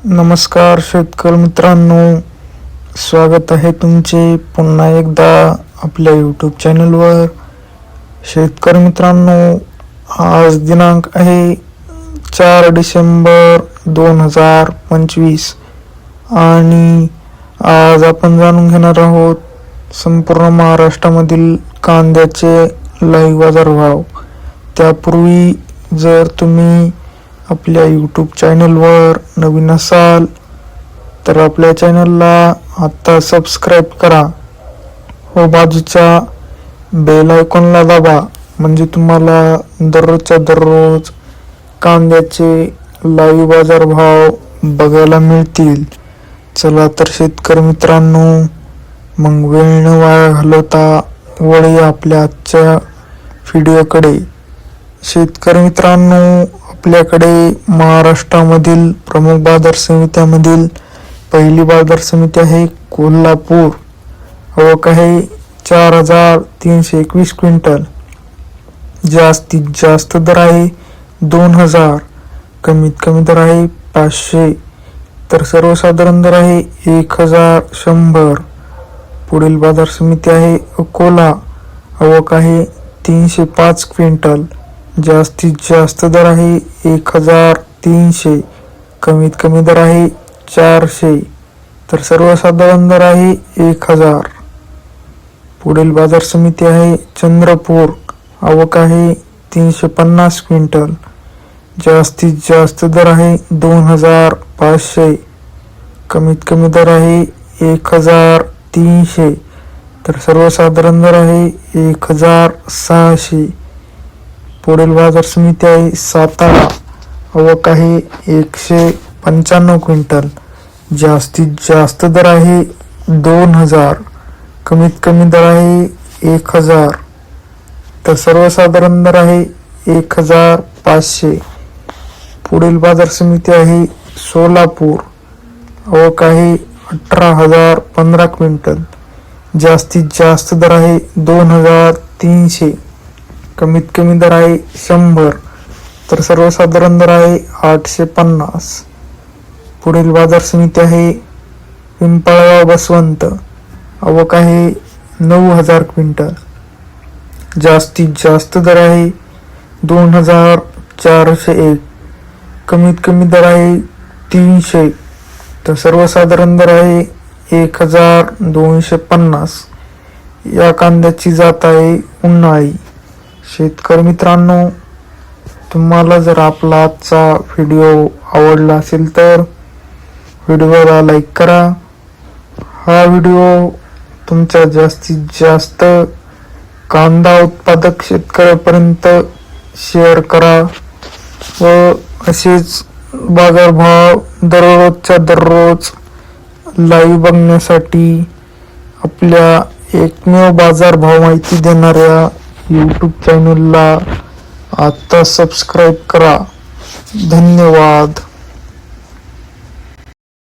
नमस्कार शेतकरी मित्रांनो, स्वागत आहे तुमचे पुन्हा एकदा आपल्या यूट्यूब चॅनलवर. शेतकरी मित्रांनो, आज दिनांक आहे 4 डिसेंबर 2025 आणि आज आपण जाणून घेणार आहोत संपूर्ण महाराष्ट्रामधील कांद्याचे लाईव्ह बाजारभाव. त्यापूर्वी जर तुम्ही आपल्या यूट्यूब चॅनलवर नवीन असाल तर आपल्या चॅनलला आत्ता सबस्क्राईब करा व बाजूच्या बेल आयकॉनला दाबा, म्हणजे तुम्हाला दररोजच्या दररोज कांद्याचे लाईव्ह बाजारभाव बघायला मिळतील. चला तर शेतकरी मित्रांनो, मग वेळ न वाया घालवता वळूया आपल्या आजच्या व्हिडिओकडे. शेतकरी मित्रांनो, आपल्याकडे महाराष्ट्रामधील प्रमुख बाजार समित्यामधील पहिली बाजार समिती आहे कोल्हापूर. आवक आहे 4,321 क्विंटल. जास्तीत जास्त दर आहे 2,000, कमीत कमी दर आहे 500, तर सर्वसाधारण दर आहे 1,100. पुढील बाजार समिती आहे अकोला. आवक आहे 305 क्विंटल. जास्तीत जास्त दर आहे 1,300, कमीत कमी दर आहे 400, तर सर्वसाधारण दर आहे 1,000. पुढील बाजार समिती आहे चंद्रपूर. आवक आहे 350 क्विंटल. जास्तीत जास्त दर आहे 2,500, कमीत कमी दर आहे 1,300, तर सर्वसाधारण दर आहे 1,600. पुढील बाजार समिती आहे सातारा. आवक आहे 195 क्विंटल. जास्तीत जास्त दर आहे 2,000, कमीत कमी दर आहे 1,000, तर सर्वसाधारण दर आहे 1,500. पुढील बाजार समिती आहे सोलापूर. आवक आहे 18,015 क्विंटल. जास्तीत जास्त दर आहे 2,300, कमीत कमी दर आहे 100, तर सर्वसाधारण दर आहे 850. पुढील बाजार समिती आहे पिंपळगाव बसवंत. आवक आहे 9,000 क्विंटल. जास्तीत जास्त दर आहे 2,401, कमीत कमी दर आहे 300, तर सर्वसाधारण दर आहे 1,250. या कांद्याची जात आहे उन्हाळी. शेतकरी मित्रांनो, तुम्हाला जर आपला आजचा व्हिडिओ आवडला असेल तर व्हिडिओला लाईक करा. हा व्हिडिओ तुमच्या जास्तीत जास्त कांदा उत्पादक शेतकऱ्यापर्यंत शेअर करा व असेच बाजारभाव दररोजच्या दररोज लाईव्ह बघण्यासाठी आपल्या एकमेव बाजारभाव माहिती देणाऱ्या यूट्यूब चॅनलला आता सबस्क्राईब करा. धन्यवाद.